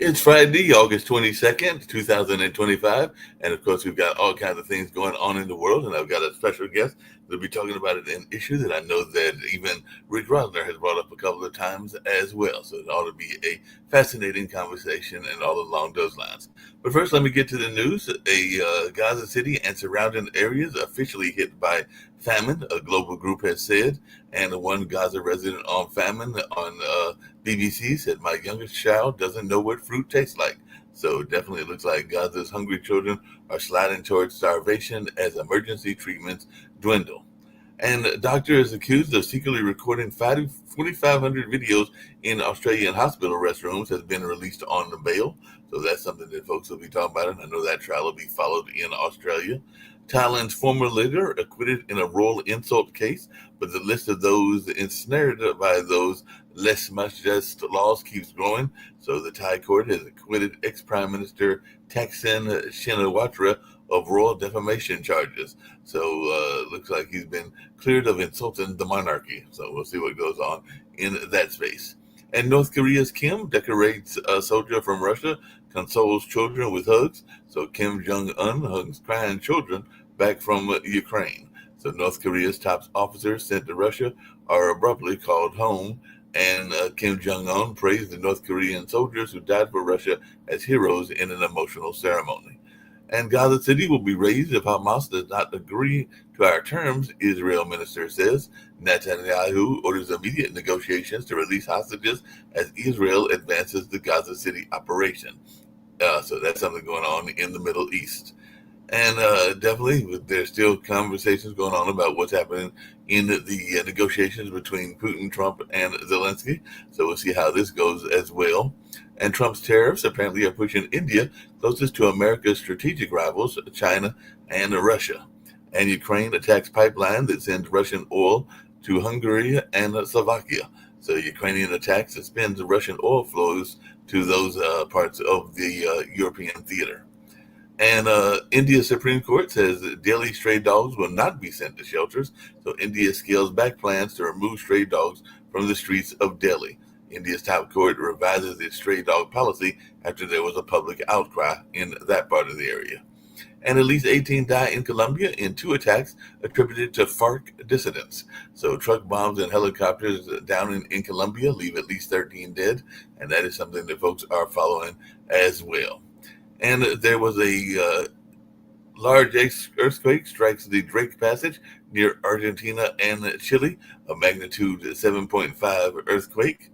It's Friday, August 22nd, 2025. And of course, we've got all kinds of things going on in the world. And I've got a special guest that'll be talking about an issue that I know that even Rick Rosner has brought up a couple of times as well. So it ought to be a fascinating conversation and all along those lines. But first, let me get to the news. Gaza City and surrounding areas officially hit by famine, a global group has said. And one Gaza resident on famine on BBC said, "My youngest child doesn't know what fruit tastes like." So definitely it looks like Gaza's hungry children are sliding towards starvation as emergency treatments dwindle. And a doctor is accused of secretly recording 4,500 videos in Australian hospital restrooms has been released on the bail. So that's something that folks will be talking about. And I know that trial will be followed in Australia. Thailand's former leader acquitted in a royal insult case, but the list of those ensnared by those less much just laws keeps growing. So the Thai court has acquitted ex-Prime Minister Thaksin Shinawatra of royal defamation charges. So looks like he's been cleared of insulting the monarchy. So we'll see what goes on in that space. And North Korea's Kim decorates a soldier from Russia, consoles children with hugs. So Kim Jong-un hugs crying children back from Ukraine. So North Korea's top officers sent to Russia are abruptly called home. And Kim Jong-un praised the North Korean soldiers who died for Russia as heroes in an emotional ceremony. And Gaza City will be razed if Hamas does not agree to our terms, Israel minister says. Netanyahu orders immediate negotiations to release hostages as Israel advances the Gaza City operation. So that's something going on in the Middle East. And definitely, there's still conversations going on about what's happening in the negotiations between Putin, Trump, and Zelensky. So we'll see how this goes as well. And Trump's tariffs apparently are pushing India closest to America's strategic rivals, China and Russia. And Ukraine attacks pipeline that sends Russian oil to Hungary and Slovakia. So Ukrainian attack suspends Russian oil flows to those parts of the European theater. And India's Supreme Court says that daily stray dogs will not be sent to shelters. So India scales back plans to remove stray dogs from the streets of Delhi. India's top court revises its stray dog policy after there was a public outcry in that part of the area. And at least 18 die in Colombia in two attacks attributed to FARC dissidents. So truck bombs and helicopters down in Colombia leave at least 13 dead, and that is something that folks are following as well. And there was a large earthquake strikes the Drake Passage near Argentina and Chile, a magnitude 7.5 earthquake.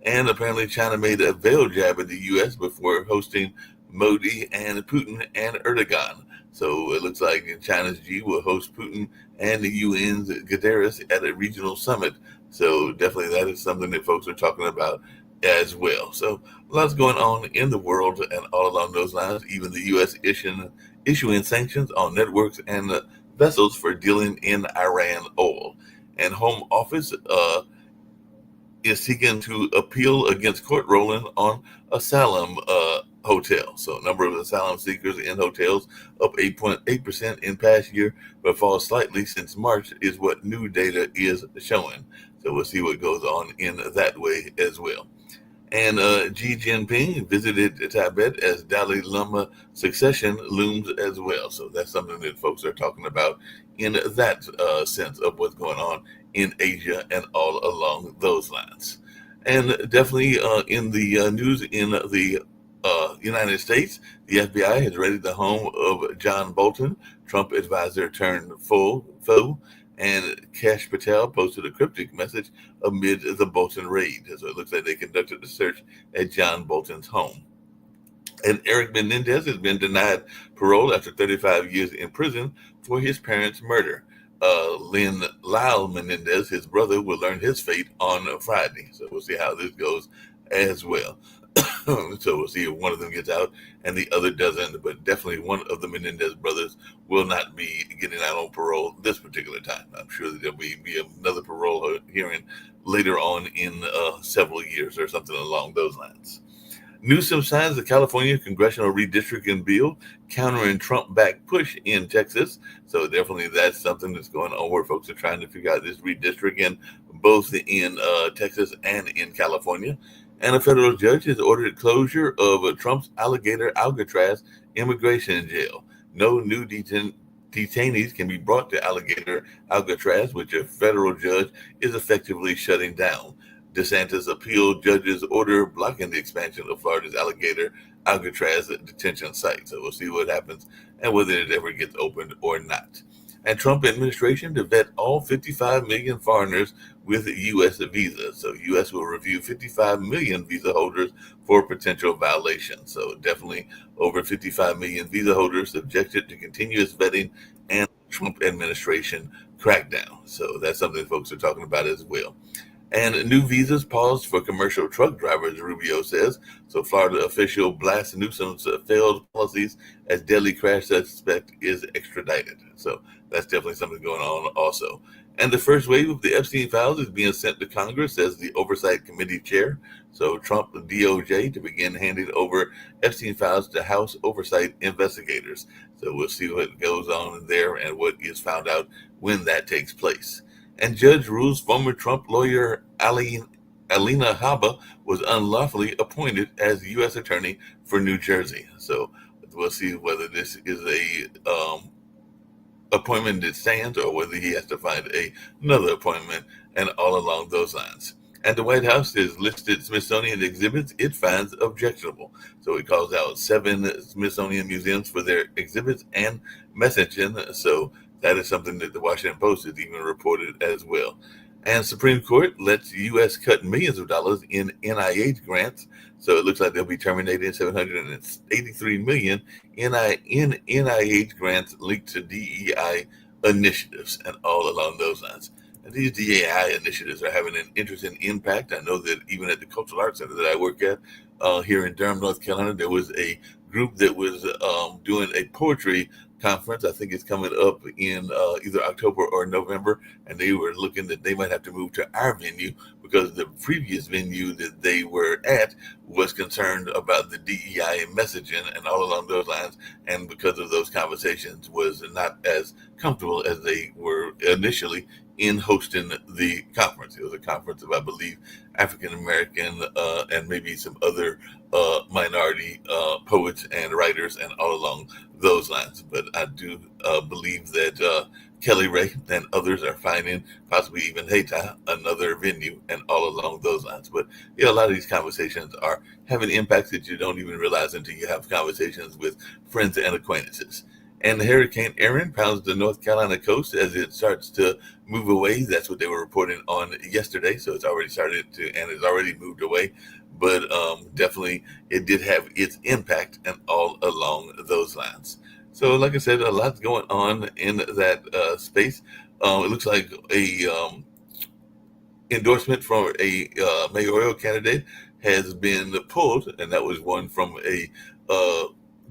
And apparently China made a veil jab in the U.S. before hosting Modi and Putin and Erdogan. So it looks like China's Xi will host Putin and the UN's Guterres at a regional summit. So definitely that is something that folks are talking about as well. So lots going on in the world and all along those lines. Even the U.S. issuing sanctions on networks and vessels for dealing in Iran oil. And Home Office is seeking to appeal against court ruling on asylum hotel. So number of asylum seekers in hotels up 8.8% in past year, but falls slightly since March is what new data is showing. So we'll see what goes on in that way as well. And Xi Jinping visited Tibet as Dalai Lama succession looms as well. So that's something that folks are talking about in that sense of what's going on in Asia and all along those lines. And definitely in the news in the United States, the FBI has raided the home of John Bolton, Trump advisor turned foe. And Kash Patel posted a cryptic message amid the Bolton raid. So it looks like they conducted a search at John Bolton's home. And Eric Menendez has been denied parole after 35 years in prison for his parents' murder. Lyle Menendez, his brother, will learn his fate on Friday. So we'll see how this goes as well. So we'll see if one of them gets out and the other doesn't. But definitely one of the Menendez brothers will not be getting out on parole this particular time. I'm sure that there'll be another parole hearing later on in several years or something along those lines. Newsom signs the California congressional redistricting bill, countering Trump-backed push in Texas. So definitely that's something that's going on where folks are trying to figure out this redistricting both in Texas and in California. And a federal judge has ordered closure of Trump's alligator Alcatraz immigration jail. No new detainees can be brought to alligator Alcatraz, which a federal judge is effectively shutting down. DeSantis appealed judge's order blocking the expansion of Florida's alligator Alcatraz detention site. So we'll see what happens and whether it ever gets opened or not. And Trump administration to vet all 55 million foreigners with U.S. visas. So U.S. will review 55 million visa holders for potential violations. So definitely over 55 million visa holders subjected to continuous vetting and Trump administration crackdown. So that's something folks are talking about as well. And new visas paused for commercial truck drivers, Rubio says. So Florida official blasts Newsom's failed policies as deadly crash suspect is extradited. So that's definitely something going on also. And the first wave of the Epstein files is being sent to Congress, says the Oversight Committee chair. So Trump, the DOJ, to begin handing over Epstein files to House Oversight investigators. So we'll see what goes on there and what is found out when that takes place. And judge rules former Trump lawyer Alina Habba was unlawfully appointed as U.S. attorney for New Jersey. So we'll see whether this is a appointment that stands or whether he has to find another appointment and all along those lines. And the White House has listed Smithsonian exhibits it finds objectionable. So it calls out 7 Smithsonian museums for their exhibits and messaging. So that is something that the Washington Post has even reported as well. And Supreme Court lets U.S. cut millions of dollars in NIH grants. So it looks like they'll be terminating $783 million in NIH grants linked to DEI initiatives and all along those lines. And these DEI initiatives are having an interesting impact. I know that even at the Cultural Arts Center that I work at here in Durham, North Carolina, there was a group that was doing a poetry conference. I think it's coming up in either October or November, and they were looking that they might have to move to our venue because the previous venue that they were at was concerned about the DEI messaging and all along those lines, and because of those conversations was not as comfortable as they were initially in hosting the conference. It was a conference of, I believe, African American and maybe some other minority poets and writers and all along those lines. But I do believe that Kelly Ray and others are finding, possibly even Hayti, another venue and all along those lines. But yeah, a lot of these conversations are having impacts that you don't even realize until you have conversations with friends and acquaintances. And Hurricane Erin pounds the North Carolina coast as it starts to move away. That's what they were reporting on yesterday. So it's already started to, and it's already moved away. But definitely it did have its impact and all along those lines. So like I said, a lot's going on in that space. It looks like a endorsement from a mayoral candidate has been pulled, and that was one from a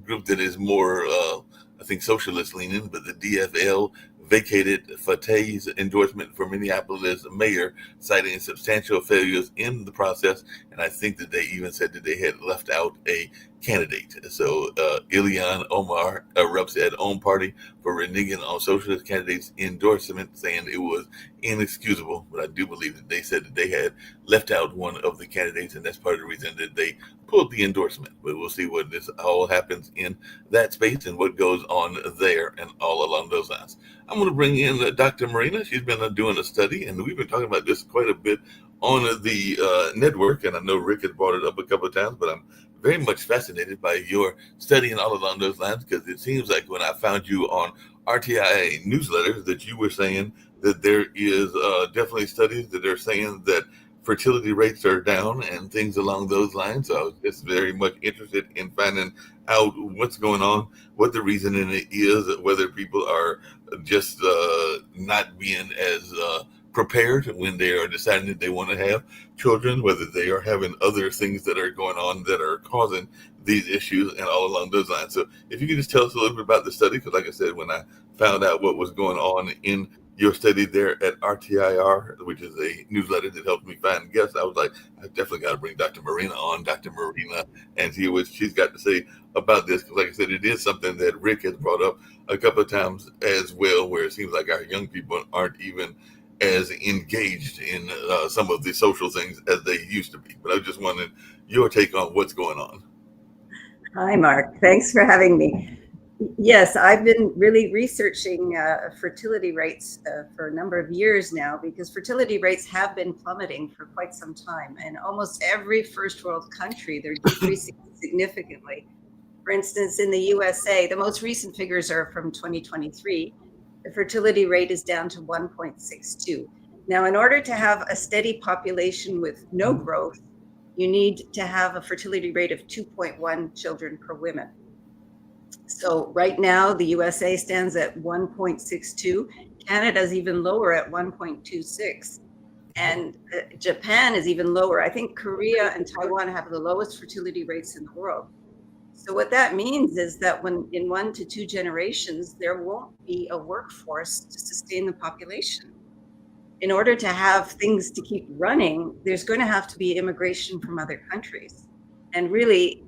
group that is more, I think, socialist leaning, but the DFL vacated Fateh's endorsement for Minneapolis mayor, citing substantial failures in the process. And I think that they even said that they had left out a candidate. So Ilhan Omar erupts at own party for reneging on socialist candidates' endorsement, saying it was inexcusable. But I do believe that they said that they had left out one of the candidates, and that's part of the reason that they pulled the endorsement. But we'll see what this all happens in that space and what goes on there and all along those lines. I'm going to bring in Dr. Marina. She's been doing a study, and we've been talking about this quite a bit on the network. And I know Rick has brought it up a couple of times, but I'm very much fascinated by your study and all along those lines, because it seems like when I found you on RTI newsletters that you were saying that there is definitely studies that are saying that fertility rates are down and things along those lines. So I was just very much interested in finding out what's going on, what the reason in it is, whether people are just not being as prepared when they are deciding that they want to have children, whether they are having other things that are going on that are causing these issues and all along those lines. So if you could just tell us a little bit about the study, because like I said, when I found out what was going on in your study there at RTIR, which is a newsletter that helps me find guests, I was like, I definitely got to bring Dr. Marina on, Dr. Marina, and see what she's got to say about this. Because like I said, it is something that Rick has brought up a couple of times as well, where it seems like our young people aren't even as engaged in some of the social things as they used to be. But I just wanted your take on what's going on. Hi, Mark. Thanks for having me. Yes, I've been really researching fertility rates for a number of years now because fertility rates have been plummeting for quite some time. And almost every first world country, they're decreasing significantly. For instance, in the USA, the most recent figures are from 2023. The fertility rate is down to 1.62. Now, in order to have a steady population with no growth, you need to have a fertility rate of 2.1 children per woman. So right now, the USA stands at 1.62. Canada's even lower at 1.26. And Japan is even lower. I think Korea and Taiwan have the lowest fertility rates in the world. So what that means is that when in 1 to 2 generations, there won't be a workforce to sustain the population. In order to have things to keep running, there's going to have to be immigration from other countries. And really,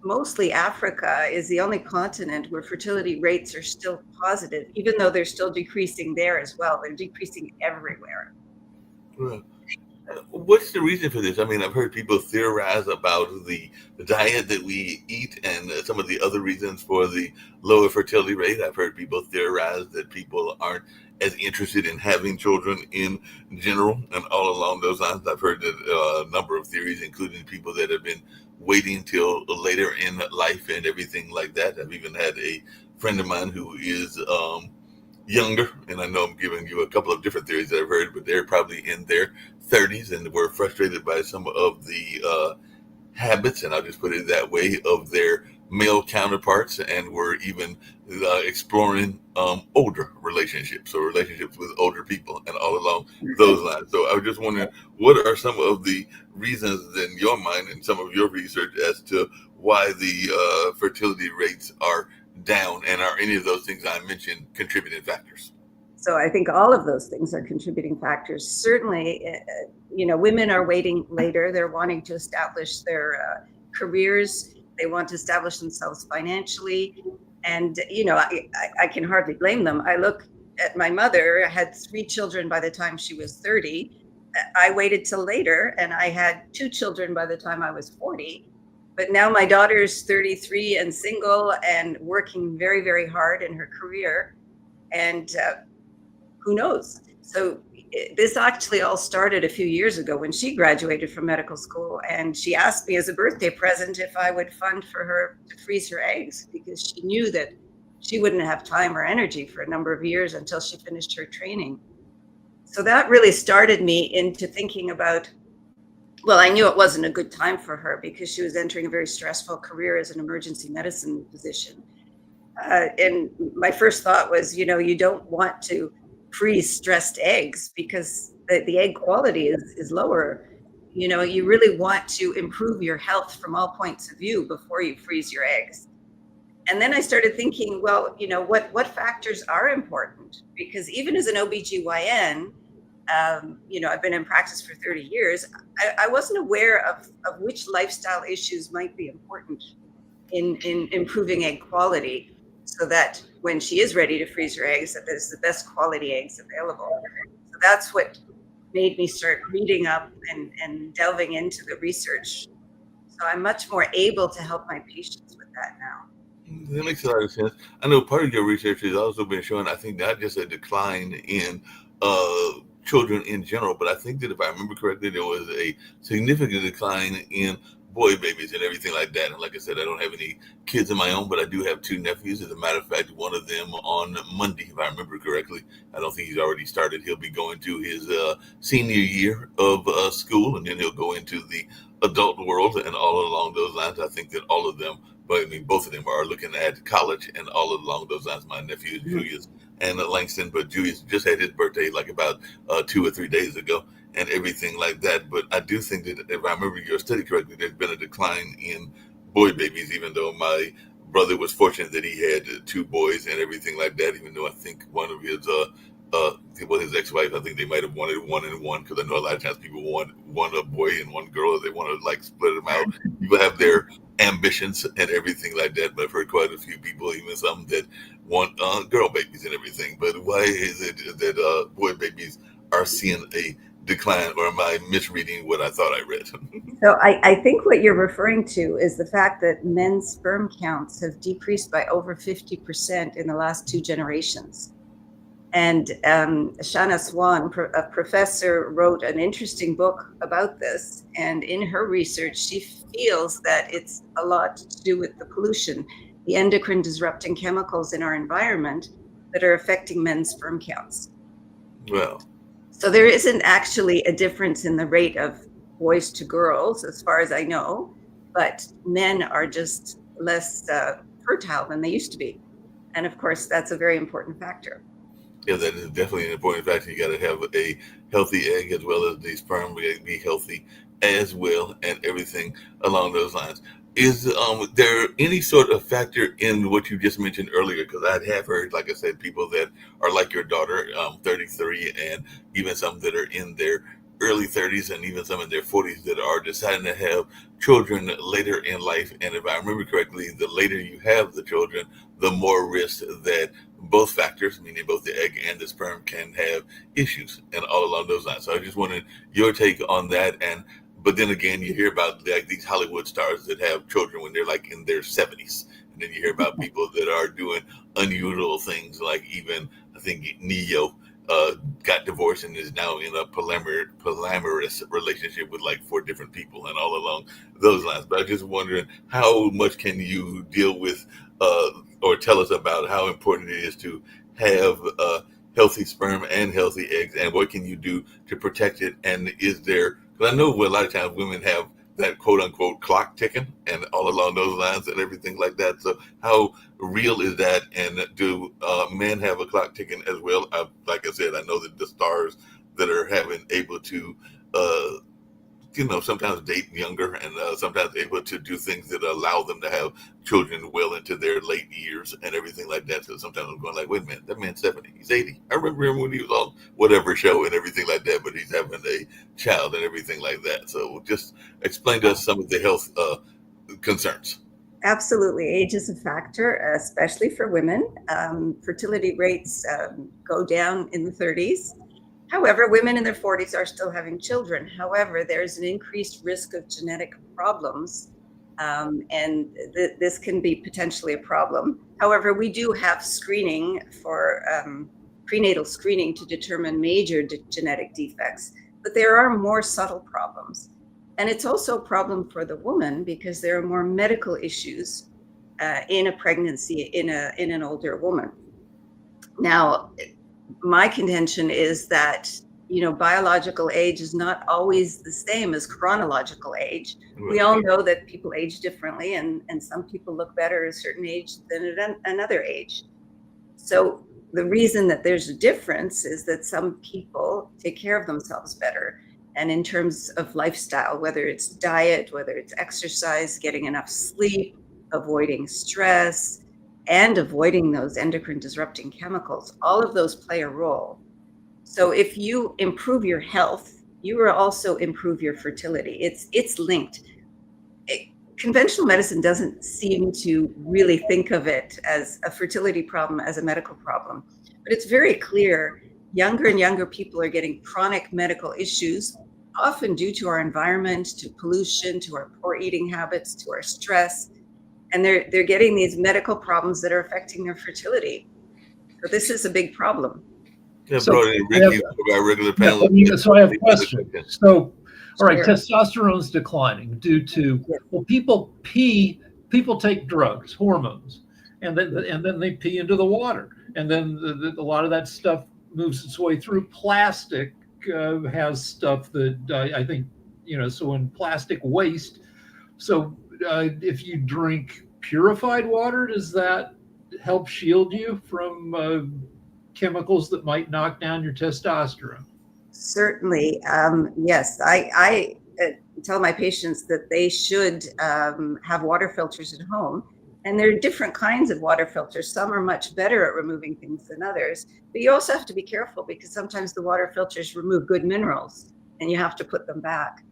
mostly Africa is the only continent where fertility rates are still positive, even though they're still decreasing there as well. They're decreasing everywhere. Right. What's the reason for this? I mean, I've heard people theorize about the diet that we eat and some of the other reasons for the lower fertility rate. I've heard people theorize that people aren't as interested in having children in general, and all along those lines, I've heard that, a number of theories, including people that have been waiting till later in life and everything like that. I've even had a friend of mine who is younger, and I know I'm giving you a couple of different theories that I've heard, but they're probably in their 30s and were frustrated by some of the habits, and I'll just put it that way, of their male counterparts, and were even exploring older relationships or relationships with older people and all along those lines. So I was just wondering, what are some of the reasons in your mind and some of your research as to why the fertility rates are down, and are any of those things I mentioned contributing factors? So I think all of those things are contributing factors. Certainly, women are waiting later. They're wanting to establish their careers. They want to establish themselves financially. And, I can hardly blame them. I look at my mother, I had 3 children by the time she was 30. I waited till later, and I had 2 children by the time I was 40. But now my daughter's 33 and single and working very, very hard in her career. And who knows? So this actually all started a few years ago when she graduated from medical school, and she asked me as a birthday present if I would fund for her to freeze her eggs, because she knew that she wouldn't have time or energy for a number of years until she finished her training. So that really started me into thinking about, well, I knew it wasn't a good time for her because she was entering a very stressful career as an emergency medicine physician. And my first thought was, you don't want to freeze stressed eggs because the egg quality is lower. You really want to improve your health from all points of view before you freeze your eggs. And then I started thinking, well, what factors are important? Because even as an OBGYN, I've been in practice for 30 years. I wasn't aware of which lifestyle issues might be important in improving egg quality, so that when she is ready to freeze her eggs, that there's the best quality eggs available. So that's what made me start reading up and delving into the research. So I'm much more able to help my patients with that now. That makes a lot of sense. I know part of your research has also been showing, I think, not just a decline in uh, children in general, but I think that if I remember correctly, there was a significant decline in boy babies and everything like that. And like I said, I don't have any kids of my own, but I do have 2 nephews. As a matter of fact, one of them on Monday, if I remember correctly, I don't think he's already started. He'll be going to his senior year of school, and then he'll go into the adult world. And all along those lines, I think that all of them, but I mean, both of them are looking at college, and all along those lines, my nephew Julius and Langston, but Julius just had his birthday like about 2 or 3 days ago, and everything like that. But I do think that if I remember your study correctly, there's been a decline in boy babies, even though my brother was fortunate that he had 2 boys and everything like that. Even though I think one of his well, his ex-wife, I think they might have wanted 1 and 1, because I know a lot of times people want one a boy and one girl, or they want to like split them out. People have their ambitions and everything like that. But I've heard quite a few people, even some that want girl babies and everything. But why is it that boy babies are seeing a decline, or am I misreading what I thought I read? So I think what you're referring to is the fact that men's sperm counts have decreased by over 50% in the last 2 generations. And Shana Swan, a professor, wrote an interesting book about this. And in her research, she feels that it's a lot to do with the pollution, the endocrine disrupting chemicals in our environment that are affecting men's sperm counts. Well, So there isn't actually a difference in the rate of boys to girls, as far as I know, but men are just less fertile than they used to be. And of course, that's a very important factor. yeah, that is definitely an important factor. You got to have a healthy egg as well as the sperm be healthy as well, and everything along those lines. Is there any sort of factor in what you just mentioned earlier? Because I have heard, like I said, people that are like your daughter, 33, and even some that are in their early 30s, and even some in their 40s that are deciding to have children later in life. And if I remember correctly, the later you have the children, the more risk that both factors, meaning both the egg and the sperm, can have issues and all along those lines. So I just wanted your take on that. And but then again, you hear about like these Hollywood stars that have children when they're like in their 70s, and then you hear about people that are doing unusual things, like even I think Neo got divorced and is now in a polyamorous relationship with like 4 different people and all along those lines. But I'm just wondering, how much can you deal with or tell us about how important it is to have healthy sperm and healthy eggs, and what can you do to protect it? And is there, because I know a lot of times women have that quote unquote clock ticking and all along those lines and everything like that. So how real is that? And do men have a clock ticking as well? Like I said, I know that the stars that are having able to, sometimes date younger, and sometimes able to do things that allow them to have children well into their late years and everything like that. So sometimes I'm going like, wait a minute, that man's 70, he's 80. I remember him when he was on whatever show and everything like that, but he's having a child and everything like that. So just explain to us some of the health concerns. Absolutely. Age is a factor, especially for women. Fertility rates go down in the 30s. However, women in their 40s are still having children. However, there's an increased risk of genetic problems, and this can be potentially a problem. However, we do have screening for prenatal screening to determine major genetic defects, but there are more subtle problems. And it's also a problem for the woman because there are more medical issues in a pregnancy in an older woman. Now, my contention is that biological age is not always the same as chronological age. We all know that people age differently, and some people look better at a certain age than at another age. So the reason that there's a difference is that some people take care of themselves better. And in terms of lifestyle, whether it's diet, whether it's exercise, getting enough sleep, avoiding stress, and avoiding those endocrine disrupting chemicals, all of those play a role. So if you improve your health, you will also improve your fertility. It's linked. Conventional medicine doesn't seem to really think of it as a fertility problem, as a medical problem, but it's very clear younger and younger people are getting chronic medical issues, often due to our environment, to pollution, to our poor eating habits, to our stress. And they're getting these medical problems that are affecting their fertility. So this is a big problem. Yeah, so, Ricky, our regular panel. So I have a question. So, all right, testosterone's declining due to, well, people take drugs, hormones, and then they pee into the water, and then a lot of that stuff moves its way through. Plastic has stuff that I think, so in plastic waste. So if you drink purified water, does that help shield you from chemicals that might knock down your testosterone? Certainly. Yes. I tell my patients that they should have water filters at home. And there are different kinds of water filters. Some are much better at removing things than others. But you also have to be careful because sometimes the water filters remove good minerals and you have to put them back.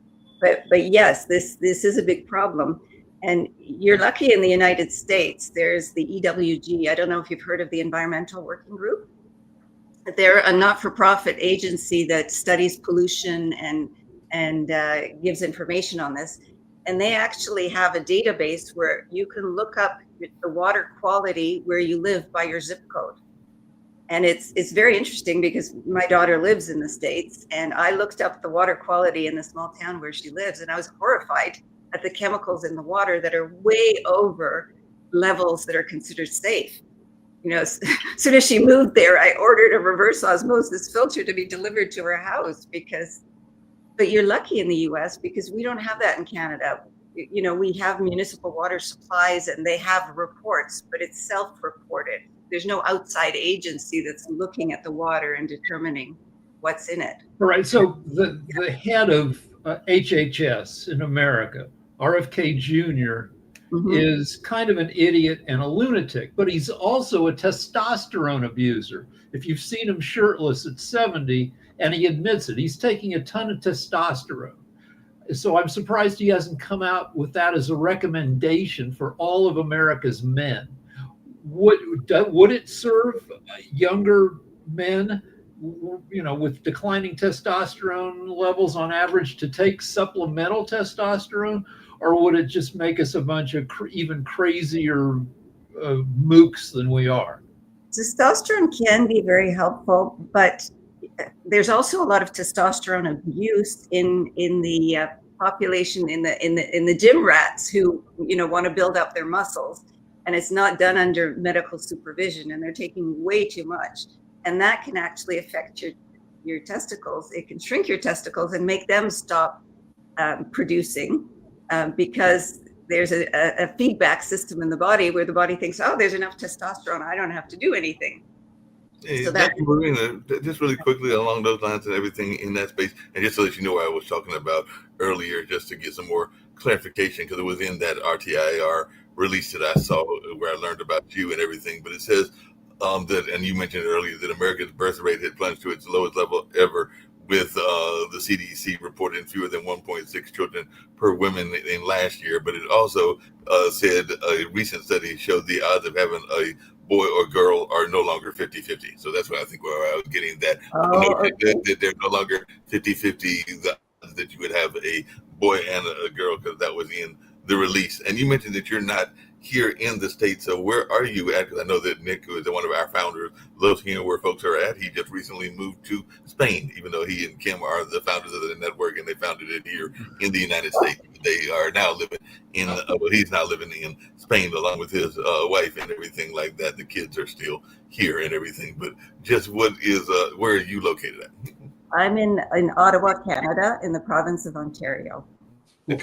But yes, this is a big problem. And you're lucky in the United States, there's the EWG. I don't know if you've heard of the Environmental Working Group. They're a not-for-profit agency that studies pollution and gives information on this. And they actually have a database where you can look up the water quality where you live by your zip code. And it's very interesting because my daughter lives in the States, and I looked up the water quality in the small town where she lives, and I was horrified at the chemicals in the water that are way over levels that are considered safe. You know, as soon as she moved there, I ordered a reverse osmosis filter to be delivered to her house but you're lucky in the US because we don't have that in Canada. You know, we have municipal water supplies and they have reports, but it's self-reported. There's no outside agency that's looking at the water and determining what's in it. All right. So the head of HHS in America, RFK Jr., is kind of an idiot and a lunatic, but he's also a testosterone abuser. If you've seen him shirtless at 70, and he admits it, he's taking a ton of testosterone. So I'm surprised he hasn't come out with that as a recommendation for all of America's men. Would it serve younger men, you know, with declining testosterone levels on average to take supplemental testosterone, or would it just make us a bunch of even crazier mooks than we are? Testosterone can be very helpful, but there's also a lot of testosterone abuse in the population, in the gym rats who, you know, want to build up their muscles, and it's not done under medical supervision, and they're taking way too much, and that can actually affect your testicles. It can shrink your testicles and make them stop producing because there's a feedback system in the body where the body thinks, oh, there's enough testosterone, I don't have to do anything. Hey, so that just really quickly along those lines and everything in that space, and just so that you know what I was talking about earlier, just to get some more clarification, because it was in that RTIR release that I saw where I learned about you and everything. But it says that, and you mentioned earlier, that America's birth rate had plunged to its lowest level ever, with the CDC reporting fewer than 1.6 children per woman in last year. But it also said a recent study showed the odds of having a boy or girl are no longer 50-50. So that's what I think where I was getting that. That they're no longer 50-50, that you would have a boy and a girl, because that was in the release. And you mentioned that you're not here in the States. So where are you at? Because I know that Nick, who is one of our founders, loves hearing where folks are at. He just recently moved to Spain, even though he and Kim are the founders of the network, and they founded it here in the United States. They are now living in, he's now living in Spain along with his wife and everything like that. The kids are still here and everything. But just where are you located at? I'm in Ottawa, Canada, in the province of Ontario.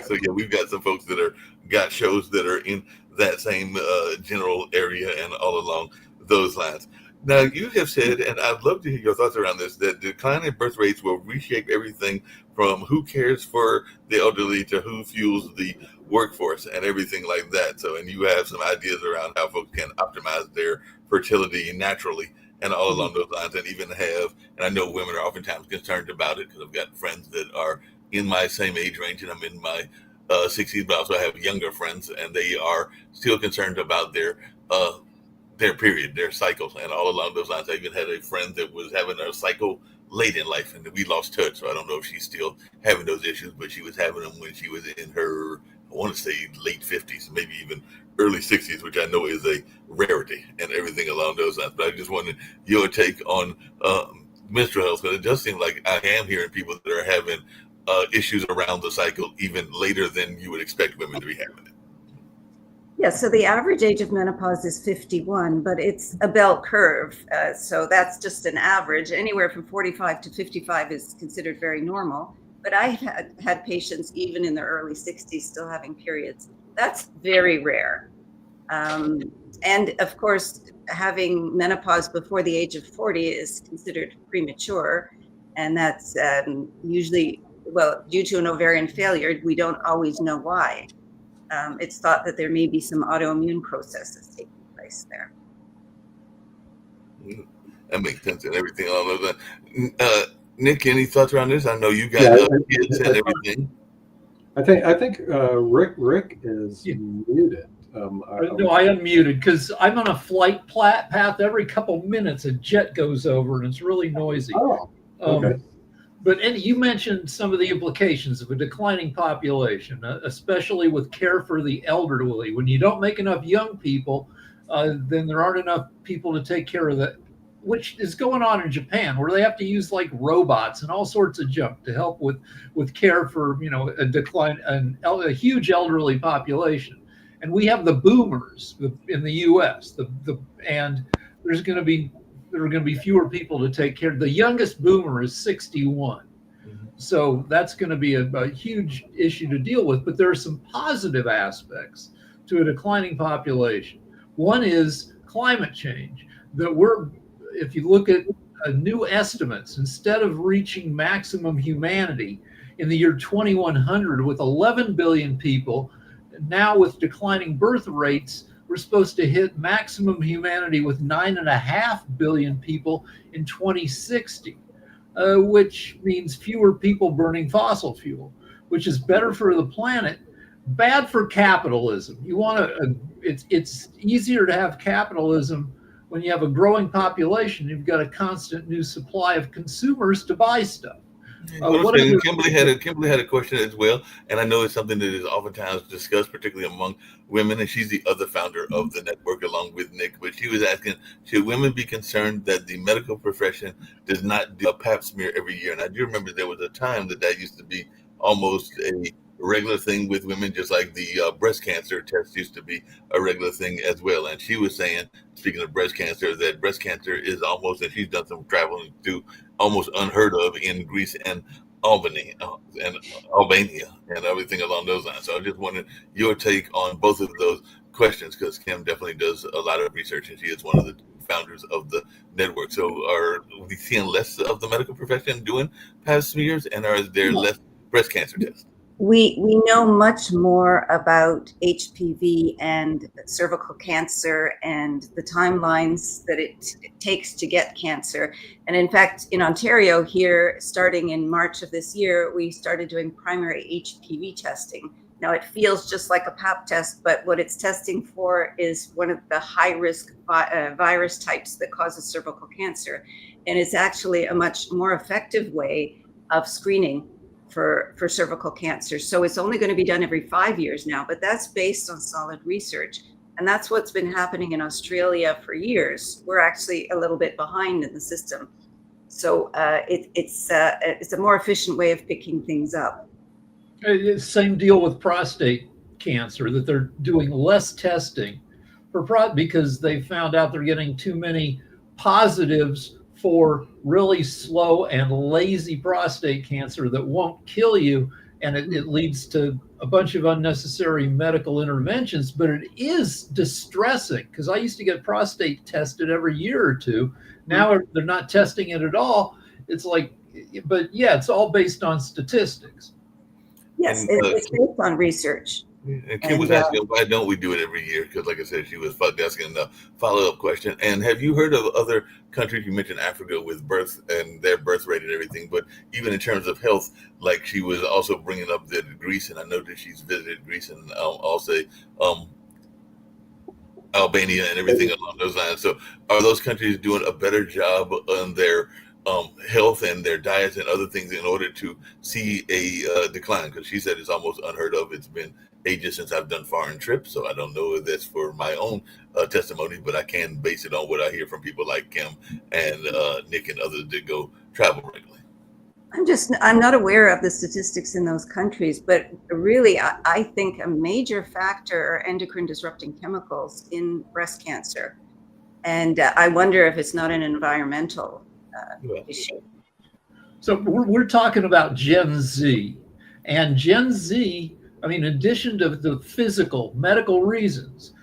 So yeah, we've got some folks that got shows that are in that same general area and all along those lines. Now, you have said, and I'd love to hear your thoughts around this, that declining birth rates will reshape everything from who cares for the elderly to who fuels the workforce and everything like that. So, and you have some ideas around how folks can optimize their fertility naturally and all along those lines, and even have, and I know women are oftentimes concerned about it, because I've got friends that are in my same age range, and I'm in my 60s, but I also have younger friends, and they are still concerned about their period, their cycles, and all along those lines. I even had a friend that was having a cycle late in life, and we lost touch, so I don't know if she's still having those issues, but she was having them when she was in her, I want to say, late 50s, maybe even early 60s, which I know is a rarity and everything along those lines. But I just wanted your take on menstrual health, because it does seem like I am hearing people that are having issues around the cycle even later than you would expect women to be having it. Yeah, so the average age of menopause is 51, but it's a bell curve. So that's just an average. Anywhere from 45 to 55 is considered very normal. But I've had patients even in their early 60s still having periods. That's very rare. And of course, having menopause before the age of 40 is considered premature. And that's usually, well, due to an ovarian failure, we don't always know why. It's thought that there may be some autoimmune processes taking place there. That makes sense and everything along those lines. Nick, any thoughts around this? I know you got kids and everything. I think Rick is muted. No, I unmuted because I'm on a flight path. Every couple minutes, a jet goes over and it's really noisy. Oh, okay. But you mentioned some of the implications of a declining population, especially with care for the elderly. When you don't make enough young people, then there aren't enough people to take care of that, which is going on in Japan, where they have to use like robots and all sorts of junk to help with care for a huge elderly population. And we have the boomers in the U.S. And there are going to be fewer people to take care. The youngest boomer is 61. So that's going to be a huge issue to deal with. But there are some positive aspects to a declining population. One is climate change. If you look at new estimates, instead of reaching maximum humanity in the year 2100 with 11 billion people, now with declining birth rates, we're supposed to hit maximum humanity with 9.5 billion people in 2060, which means fewer people burning fossil fuel, which is better for the planet, bad for capitalism. It's easier to have capitalism when you have a growing population. You've got a constant new supply of consumers to buy stuff. Kimberly had a question as well, and I know it's something that is oftentimes discussed, particularly among women, and she's the other founder of the network along with Nick. But she was asking, should women be concerned that the medical profession does not do a pap smear every year? And I do remember there was a time that used to be almost a regular thing with women, just like the breast cancer test used to be a regular thing as well. And she was saying, speaking of breast cancer, that breast cancer is almost, and she's done some traveling to, almost unheard of in Greece and Albania and everything along those lines. So I just wanted your take on both of those questions, because Kim definitely does a lot of research and she is one of the founders of the network. So are we seeing less of the medical profession doing pap smears, and are there less breast cancer tests? We know much more about HPV and cervical cancer and the timelines that it takes to get cancer. And in fact, in Ontario here, starting in March of this year, we started doing primary HPV testing. Now it feels just like a pap test, but what it's testing for is one of the high-risk virus types that causes cervical cancer. And it's actually a much more effective way of screening for cervical cancer. So it's only going to be done every 5 years now, but that's based on solid research. And that's what's been happening in Australia for years. We're actually a little bit behind in the system. So it's a more efficient way of picking things up. Same deal with prostate cancer, that they're doing less testing because they found out they're getting too many positives for really slow and lazy prostate cancer that won't kill you, and it leads to a bunch of unnecessary medical interventions. But it is distressing, because I used to get prostate tested every year or two. Now they're not testing it at all. It's like, but yeah, it's all based on statistics. Yes, it's based on research. And Kim was asking, why don't we do it every year? Because like I said, she was asking the follow-up question. And have you heard of other countries? You mentioned Africa with birth and their birth rate and everything, but even in terms of health, like she was also bringing up that Greece, and I know that she's visited Greece and also Albania and everything along those lines. So are those countries doing a better job on their health and their diets and other things in order to see a decline? Because she said it's almost unheard of. It's been ages since I've done foreign trips, so I don't know if that's for my own testimony, but I can base it on what I hear from people like Kim and Nick and others that go travel regularly. I'm not aware of the statistics in those countries, but really I think a major factor are endocrine disrupting chemicals in breast cancer. And I wonder if it's not an environmental issue. So we're talking about Gen Z, and Gen Z, I mean, in addition to the physical, medical reasons,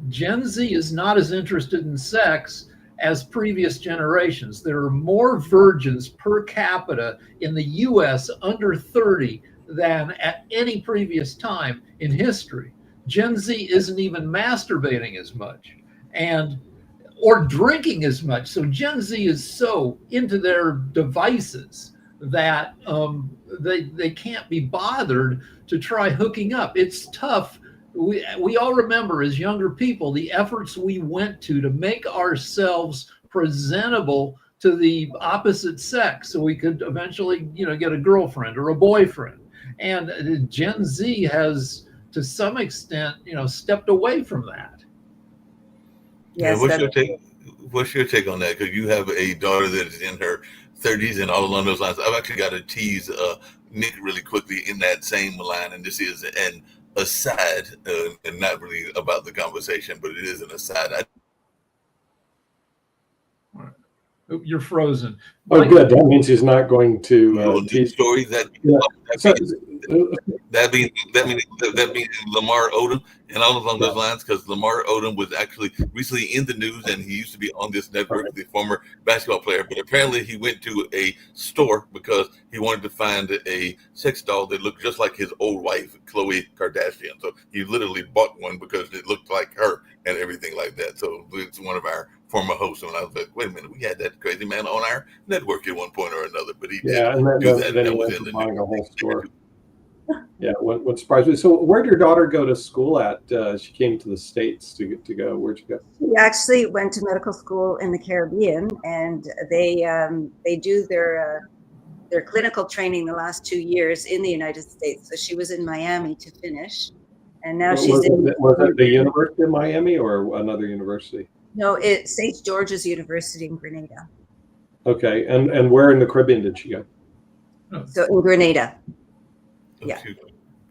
Gen Z is not as interested in sex as previous generations. There are more virgins per capita in the US under 30 than at any previous time in history. Gen Z isn't even masturbating as much or drinking as much. So Gen Z is so into their devices that they can't be bothered to try hooking up. It's tough we all remember as younger people the efforts we went to make ourselves presentable to the opposite sex so we could eventually, get a girlfriend or a boyfriend. And Gen Z has, to some extent, stepped away from that. Yes. What's your take on that? Because you have a daughter that is in her 30s and all along those lines. I've actually got to tease Nick really quickly in that same line, and this is an aside, and not really about the conversation, but it is an aside. You're frozen. Oh, good. That means he's not going to tease stories that. That means Lamar Odom and all along those lines, because Lamar Odom was actually recently in the news, and he used to be on this network, the former basketball player. But apparently, he went to a store because he wanted to find a sex doll that looked just like his old wife, Khloe Kardashian. So he literally bought one because it looked like her and everything like that. So it's one of our former hosts, and I was like, wait a minute, we had that crazy man on our network at one point or another, but he didn't do that. That was in the news. A whole store. Yeah, what surprised me. So where did your daughter go to school at? She came to the States to go. Where'd you go? She actually went to medical school in the Caribbean, and they do their clinical training the last 2 years in the United States. So she was in Miami to finish, and now she's in. Was it the University of Miami or another university? No, it's St. George's University in Grenada. Okay, and where in the Caribbean did she go? So in Grenada. Yeah.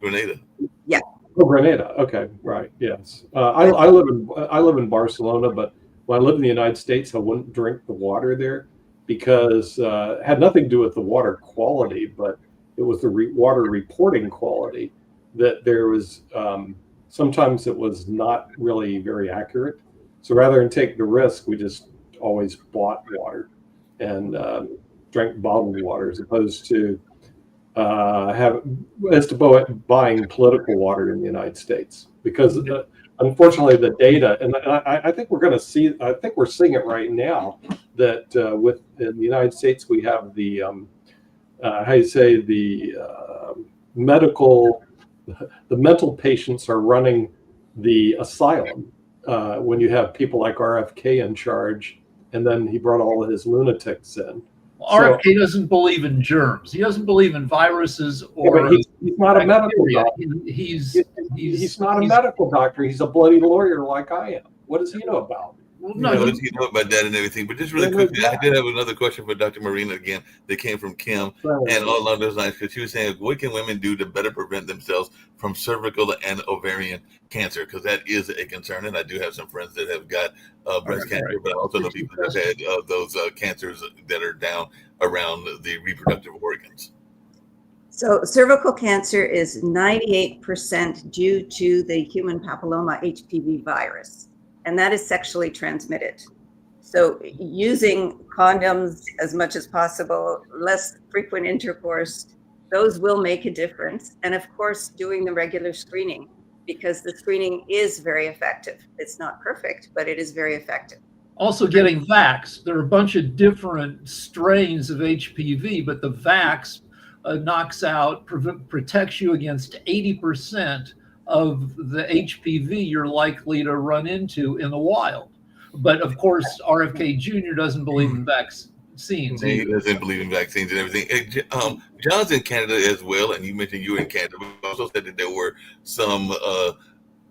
Grenada. Yeah. Oh, Grenada. Okay, right. Yes. I live in Barcelona, but when I lived in the United States, I wouldn't drink the water there because it had nothing to do with the water quality, but it was the water reporting quality that there was. Sometimes it was not really very accurate. So rather than take the risk, we just always bought water and drank bottled water as opposed to buying political water in the United States, because unfortunately the data, and I think we're seeing it right now, that in the United States we have the mental patients are running the asylum when you have people like RFK in charge, and then he brought all of his lunatics in. RFK doesn't believe in germs. He doesn't believe in viruses or. He's not a medical doctor. He's not a medical doctor. He's a bloody lawyer like I am. What does he know about? What does he know about that and everything? But just really quickly, I did have another question for Dr. Marina again that came from Kim and all along those lines, because she was saying, what can women do to better prevent themselves from cervical and ovarian cancer? Because that is a concern, and I do have some friends that have got breast cancer, but I also know people that have had those cancers that are down around the reproductive organs. So cervical cancer is 98% due to the human papilloma HPV virus, and that is sexually transmitted. So using condoms as much as possible, less frequent intercourse, those will make a difference. And of course, doing the regular screening, because the screening is very effective. It's not perfect, but it is very effective. Also getting vaxxed. There are a bunch of different strains of HPV, but the vax knocks out, protects you against 80% of the HPV you're likely to run into in the wild. But of course, RFK Jr. doesn't believe in vaccines. He doesn't believe in vaccines and everything. John's in Canada as well, and you mentioned you were in Canada, but also said that there were some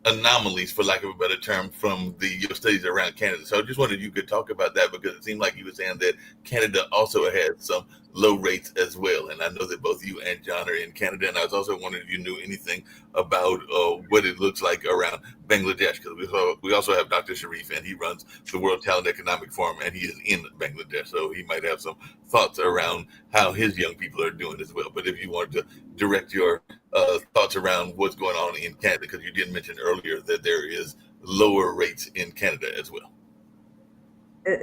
anomalies, for lack of a better term, from your studies around Canada. So I just wondered if you could talk about that, because it seemed like you were saying that Canada also had some low rates as well. And I know that both you and John are in Canada. And I was also wondering if you knew anything about what it looks like around Bangladesh, because we also have Dr. Sharif, and he runs the World Talent Economic Forum, and he is in Bangladesh. So he might have some thoughts around how his young people are doing as well. But if you wanted to direct your thoughts around what's going on in Canada, because you did mention earlier that there is lower rates in Canada as well.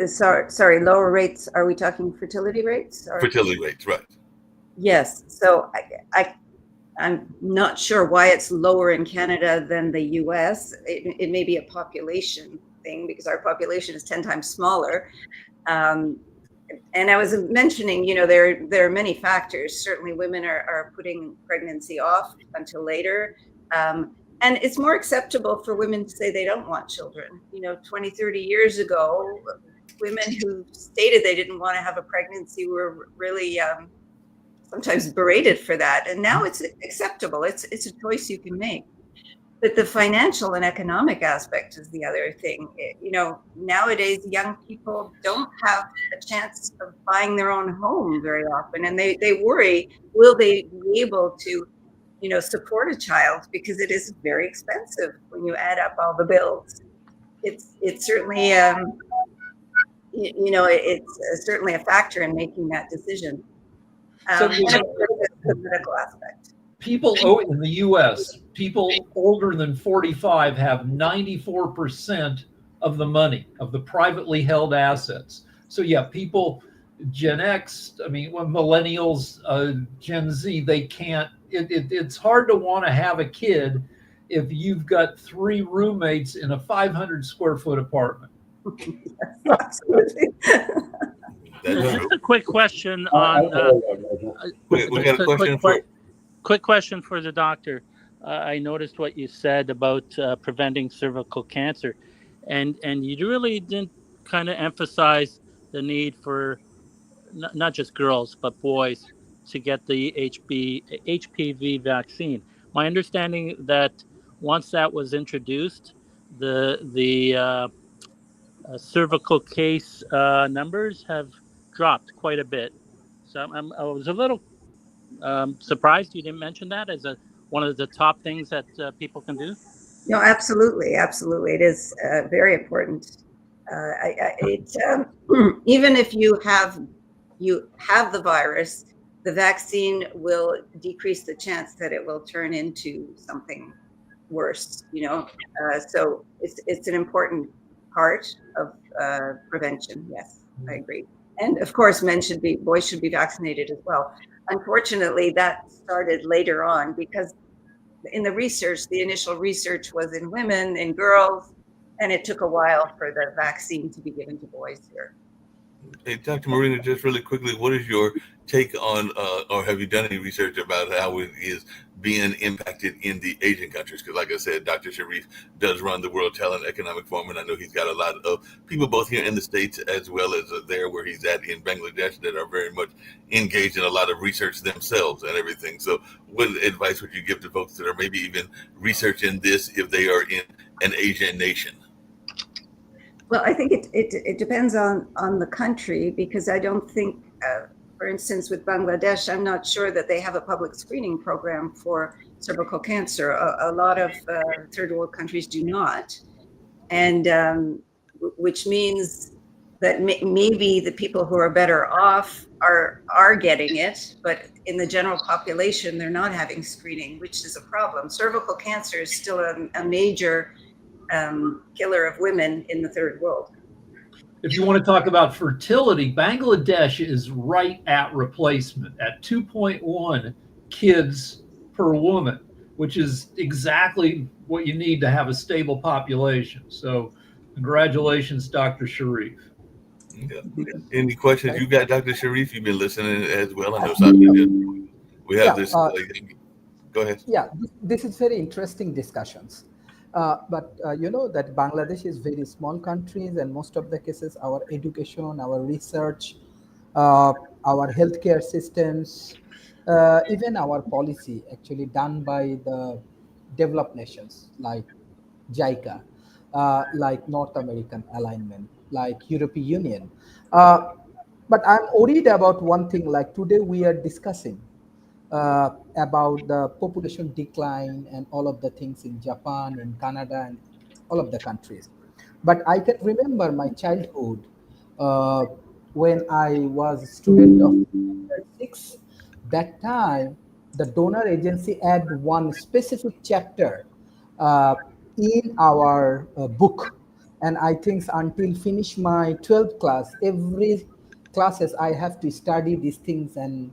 Sorry, lower rates. Are we talking fertility rates? Fertility rates, right. Yes. So I'm not sure why it's lower in Canada than the US. It may be a population thing, because our population is 10 times smaller. And I was mentioning, there are many factors. Certainly women are putting pregnancy off until later. And it's more acceptable for women to say they don't want children. 20, 30 years ago, women who stated they didn't want to have a pregnancy were really sometimes berated for that. And now it's acceptable. It's a choice you can make. But the financial and economic aspect is the other thing. Nowadays, young people don't have a chance of buying their own home very often. And they worry, will they be able to support a child, because it is very expensive when you add up all the bills. It's certainly, it's certainly a factor in making that decision. So and of course, the medical aspect. People in the U.S., people older than 45 have 94% of the money, of the privately held assets. So yeah, people, Gen X, millennials, Gen Z, they can't, it's hard to want to have a kid if you've got 3 roommates in a 500 square foot apartment. Yes, absolutely. Just a quick question on. We got a question for. Quick question for the doctor. I noticed what you said about preventing cervical cancer, and you really didn't kind of emphasize the need for not just girls but boys to get the HPV vaccine. My understanding that once that was introduced, the cervical case numbers have dropped quite a bit. So I was a little surprised you didn't mention that as one of the top things that people can do. No, absolutely. It is very important. Even if you have the virus, the vaccine will decrease the chance that it will turn into something worse. So it's an important part of prevention. Yes, I agree. And of course, boys should be vaccinated as well. Unfortunately, that started later on because in the initial research was in women and girls, and it took a while for the vaccine to be given to boys here. Hey, Dr. Marina, just really quickly, what is your take on, or have you done any research about how it is being impacted in the Asian countries? Because like I said, Dr. Sharif does run the World Talent Economic Forum, and I know he's got a lot of people both here in the States as well as there where he's at in Bangladesh that are very much engaged in a lot of research themselves and everything. So what advice would you give to folks that are maybe even researching this if they are in an Asian nation? Well, I think it depends on the country, because I don't think, for instance, with Bangladesh, I'm not sure that they have a public screening program for cervical cancer. A lot of third world countries do not, and which means that maybe the people who are better off are getting it, but in the general population, they're not having screening, which is a problem. Cervical cancer is still a major killer of women in the third world. If you want to talk about fertility, Bangladesh is right at replacement at 2.1 kids per woman, which is exactly what you need to have a stable population. So congratulations, Dr. Sharif. Yeah. Any questions you got, Dr. Sharif? You've been listening as well. I know we have this. Go ahead. Yeah, this is very interesting discussions. But you know that Bangladesh is very small countries, and most of the cases, our education, our research, our healthcare systems, even our policy actually done by the developed nations like JICA, like North American alignment, like European Union. But I'm worried about one thing, like today we are discussing about the population decline and all of the things in Japan and Canada and all of the countries. But I can remember my childhood when I was a student of 6. That time, the donor agency had one specific chapter in our book. And I think until finish my 12th class, every classes I have to study these things, and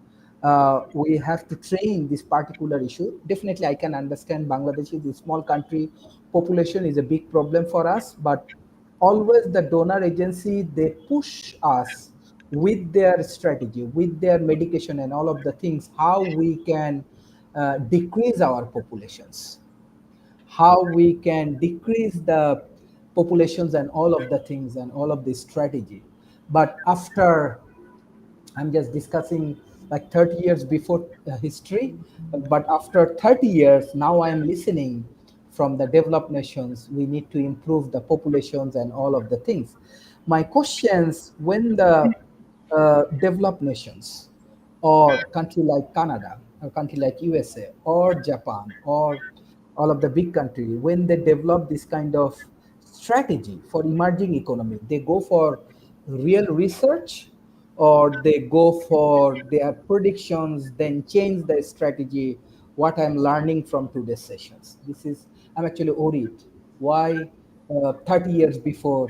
we have to train this particular issue. Definitely, I can understand Bangladesh is a small country. Population is a big problem for us, but always the donor agency, they push us with their strategy, with their medication and all of the things, how we can decrease our populations. how we can decrease the populations and all of the things and all of this strategy. But after, I'm just discussing like 30 years before history, but after 30 years, now I am listening from the developed nations, we need to improve the populations and all of the things. My questions, when the developed nations or country like Canada, or country like USA or Japan or all of the big countries, when they develop this kind of strategy for emerging economy, they go for real research or they go for their predictions, then change the strategy. What I'm learning from today's sessions, this is, I'm actually worried. Why 30 years before,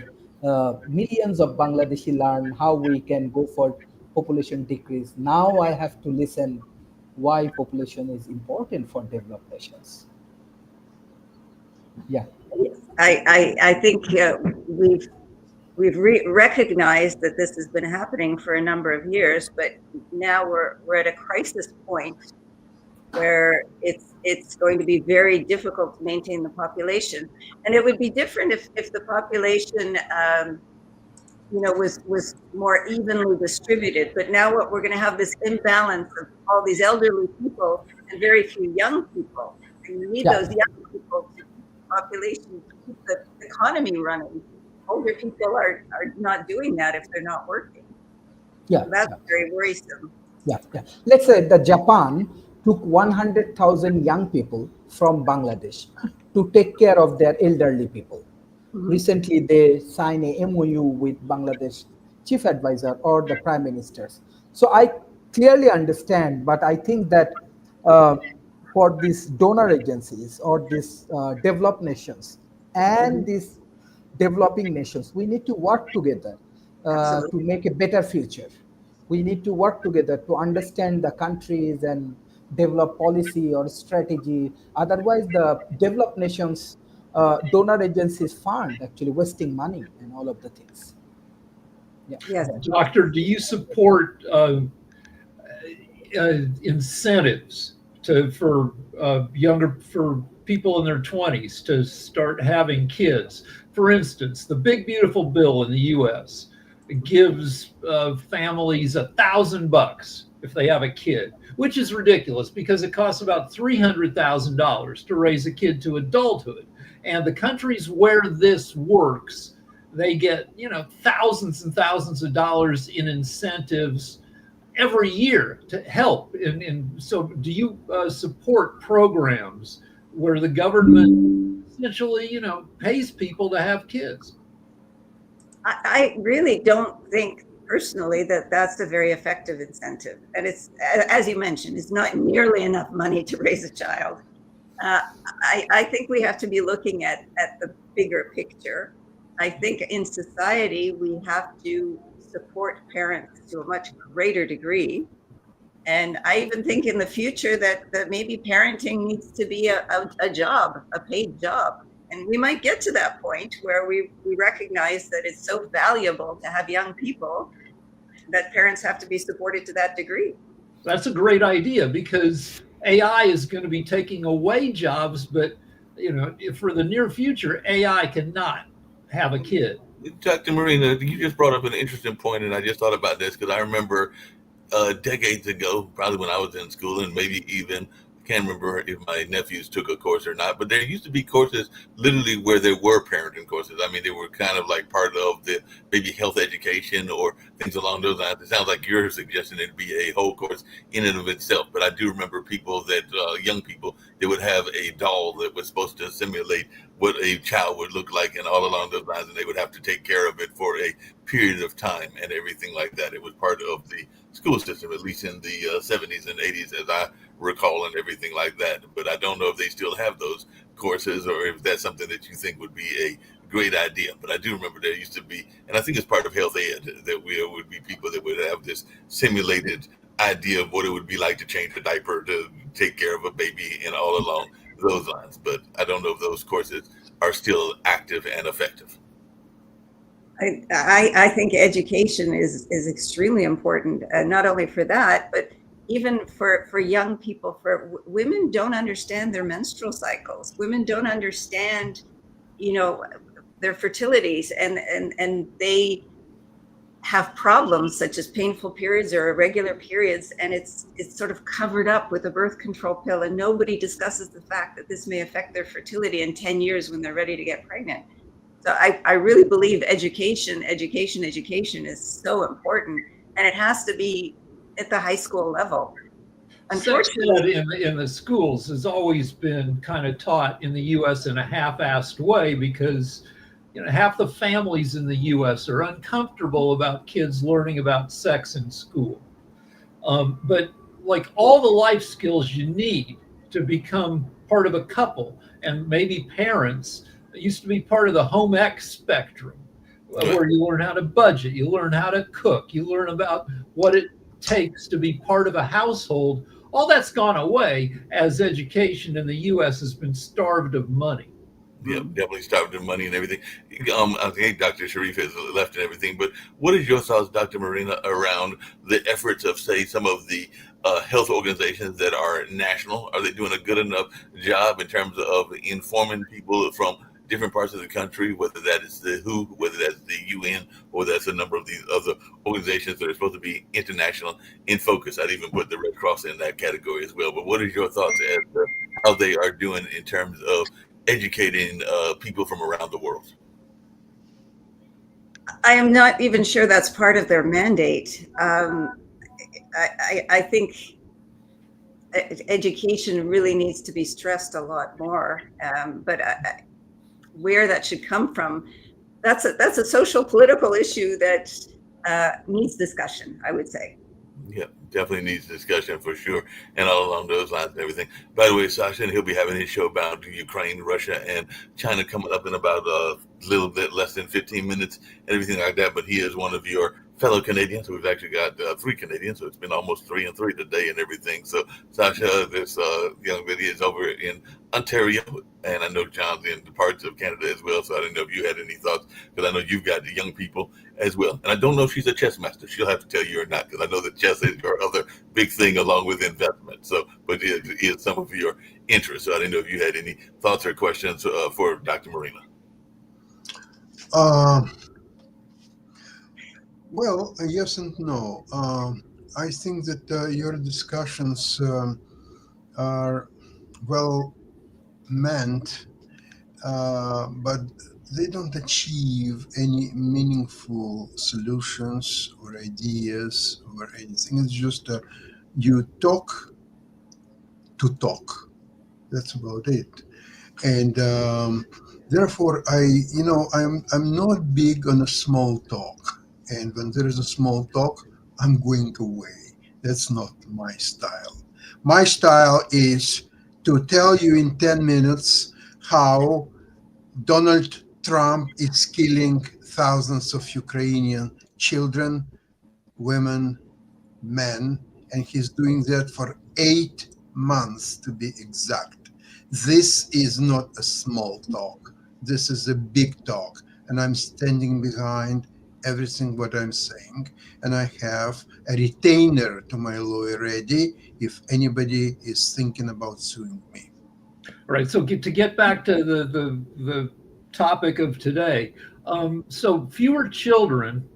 millions of Bangladeshi learn how we can go for population decrease. Now I have to listen why population is important for developed nations. Yeah. I think we've recognized that this has been happening for a number of years, but now we're at a crisis point where it's going to be very difficult to maintain the population. And it would be different if the population was more evenly distributed. But now what we're going to have this imbalance of all these elderly people and very few young people. And you need those young people to keep the population, to keep the economy running. Older people are not doing that if they're not working. Yeah, so that's very worrisome. Yeah. Let's say that Japan took 100,000 young people from Bangladesh to take care of their elderly people. Mm-hmm. Recently, they signed a MOU with Bangladesh chief advisor or the prime ministers. So I clearly understand, but I think that for these donor agencies or these developed nations and these developing nations, we need to work together to make a better future. We need to work together to understand the countries and develop policy or strategy. Otherwise, the developed nations donor agencies fund actually wasting money and all of the things. Yeah. Yes. Doctor, do you support incentives for people in their 20s to start having kids? For instance, the Big Beautiful Bill in the U.S. gives families $1,000 if they have a kid, which is ridiculous because it costs about $300,000 to raise a kid to adulthood. And the countries where this works, they get thousands and thousands of dollars in incentives every year to help. And so, do you support programs where the government essentially, pays people to have kids? I really don't think personally that that's a very effective incentive. And it's, as you mentioned, it's not nearly enough money to raise a child. I think we have to be looking at the bigger picture. I think in society, we have to support parents to a much greater degree. And I even think in the future that maybe parenting needs to be a job, a paid job. And we might get to that point where we recognize that it's so valuable to have young people that parents have to be supported to that degree. That's a great idea because AI is going to be taking away jobs, but for the near future, AI cannot have a kid. Dr. Marina, you just brought up an interesting point, and I just thought about this because I remember decades ago, probably when I was in school, and maybe even can't remember if my nephews took a course or not, but there used to be courses literally where there were parenting courses. I mean, they were kind of like part of the maybe health education or things along those lines. It sounds like you're suggesting it'd be a whole course in and of itself. But I do remember people that, young people, they would have a doll that was supposed to simulate what a child would look like and all along those lines, and they would have to take care of it for a period of time and everything like that. It was part of the school system, at least in the 70s and 80s, as I recall, and everything like that. But I don't know if they still have those courses or if that's something that you think would be a great idea. But I do remember there used to be, and I think it's part of health ed, that there would be people that would have this simulated idea of what it would be like to change a diaper, to take care of a baby, and all along those lines. But I don't know if those courses are still active and effective. I think education is extremely important, not only for that, but even for young people, women don't understand their menstrual cycles. Women don't understand, their fertilities, and they have problems such as painful periods or irregular periods, and it's sort of covered up with a birth control pill, and nobody discusses the fact that this may affect their fertility in 10 years when they're ready to get pregnant. So I really believe education is so important, and it has to be at the high school level. Sex ed in the schools has always been kind of taught in the U.S. in a half-assed way because half the families in the U.S. are uncomfortable about kids learning about sex in school. But like all the life skills you need to become part of a couple and maybe parents, it used to be part of the home ec spectrum, where you learn how to budget, you learn how to cook, you learn about what it takes to be part of a household. All that's gone away as education in the U.S. has been starved of money. Yeah, definitely starved of money and everything. I think Dr. Sharif has left and everything, but what is your thoughts, Dr. Marina, around the efforts of, say, some of the health organizations that are national? Are they doing a good enough job in terms of informing people from different parts of the country, whether that is the WHO, whether that's the UN, or that's a number of these other organizations that are supposed to be international in focus? I'd even put the Red Cross in that category as well. But what is your thoughts as to how they are doing in terms of educating people from around the world? I am not even sure that's part of their mandate. I think education really needs to be stressed a lot more, but where that should come from, that's a social political issue that needs discussion, I would say. Yeah, definitely needs discussion for sure, and all along those lines and everything. By the way, Sasha, and he'll be having his show about Ukraine, Russia, and China coming up in about a little bit less than 15 minutes and everything like that. But he is one of your fellow Canadians. We've actually got 3 Canadians, so it's been almost 3 and 3 today and everything. So Sasha, this young lady is over in Ontario, and I know John's in the parts of Canada as well. So I didn't know if you had any thoughts, because I know you've got the young people as well. And I don't know if she's a chess master. She'll have to tell you or not, because I know that chess is your other big thing along with investment. So, but it is some of your interest. So I didn't know if you had any thoughts or questions for Dr. Marina. Well, yes and no. I think that your discussions are well meant, but they don't achieve any meaningful solutions or ideas or anything. It's just you talk to talk. That's about it. And therefore, I'm not big on a small talk. And when there is a small talk, I'm going away. That's not my style. My style is to tell you in 10 minutes how Donald Trump is killing thousands of Ukrainian children, women, men, and he's doing that for 8 months to be exact. This is not a small talk. This is a big talk, and I'm standing behind everything what I'm saying, and I have a retainer to my lawyer ready if anybody is thinking about suing me. All right. So to get back to the topic of today, so fewer children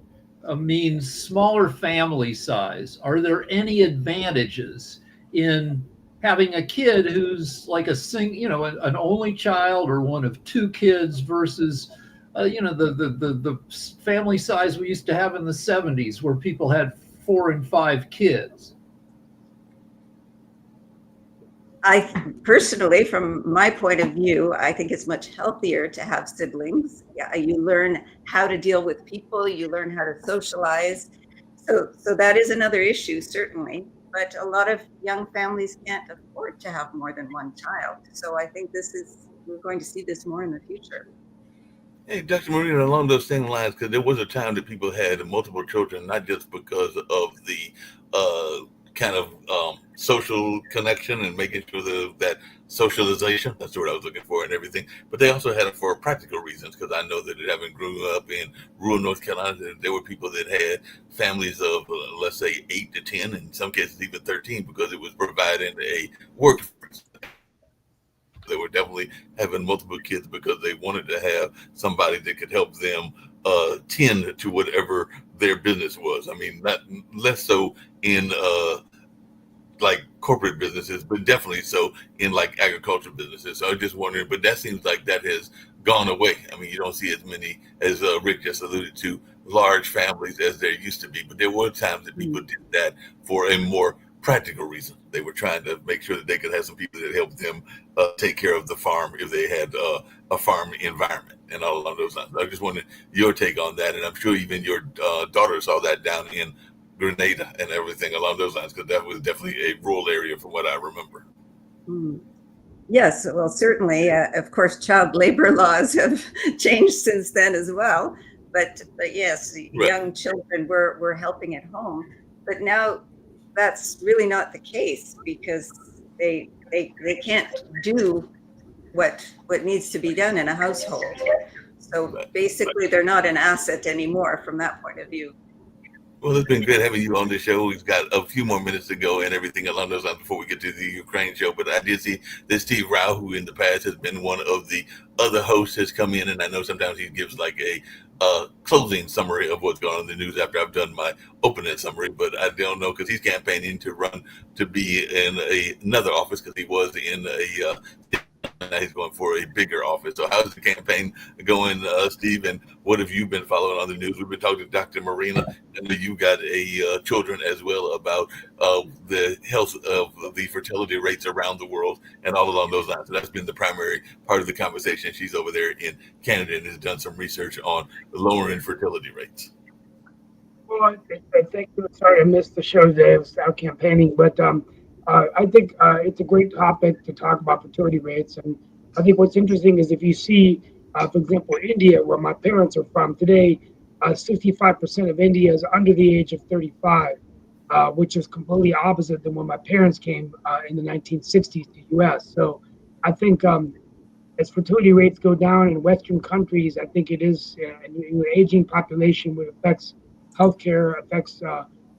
means smaller family size. Are there any advantages in having a kid who's like an only child or one of 2 kids versus the family size we used to have in the 70s, where people had 4 and 5 kids? I personally, from my point of view, I think it's much healthier to have siblings. Yeah, you learn how to deal with people, you learn how to socialize. So that is another issue, certainly. But a lot of young families can't afford to have more than 1 child. So I think we're going to see this more in the future. Hey, Dr. Marina, along those same lines, because there was a time that people had multiple children, not just because of the kind of social connection and making sure that socialization, that's the word I was looking for, and everything. But they also had it for practical reasons, because I know that having grew up in rural North Carolina, there were people that had families of, let's say, 8 to 10, in some cases even 13, because it was providing a workforce. They were definitely having multiple kids because they wanted to have somebody that could help them tend to whatever their business was. I mean, not less so in like corporate businesses, but definitely so in like agricultural businesses. So I was just wondering, but that seems like that has gone away. I mean, you don't see as many, as Rick just alluded to, large families as there used to be. But there were times that people did that for a more practical reason. They were trying to make sure that they could have some people that helped them take care of the farm if they had a farm environment and all along those lines. I just wanted your take on that, and I'm sure even your daughter saw that down in Grenada and everything along those lines, because that was definitely a rural area from what I remember. Yes, well, certainly. Of course, child labor laws have changed since then as well. But yes, right. Young children were helping at home. But now that's really not the case, because they can't do what needs to be done in a household. So basically, they're not an asset anymore from that point of view. Well, it's been good having you on the show. We've got a few more minutes to go and everything along those lines before we get to the Ukraine show. But I did see that Steve Rao, who in the past has been one of the other hosts, has come in, and I know sometimes he gives like a closing summary of what's going on in the news after I've done my opening summary. But I don't know, because he's campaigning to run to be in another office, because he was in now he's going for a bigger office. So how's the campaign going, Steve? And what have you been following on the news? We've been talking to Dr. Marina, and you got children as well, about the health of the fertility rates around the world and all along those lines. So that's been the primary part of the conversation. She's over there in Canada and has done some research on lowering fertility rates. Well, I think, sorry I missed the show today. I was out campaigning, but I think it's a great topic to talk about fertility rates. And I think what's interesting is if you see, for example, India, where my parents are from today, 65% of India is under the age of 35, which is completely opposite than when my parents came in the 1960s to the U.S. So I think as fertility rates go down in Western countries, I think it is an aging population, which affects healthcare, affects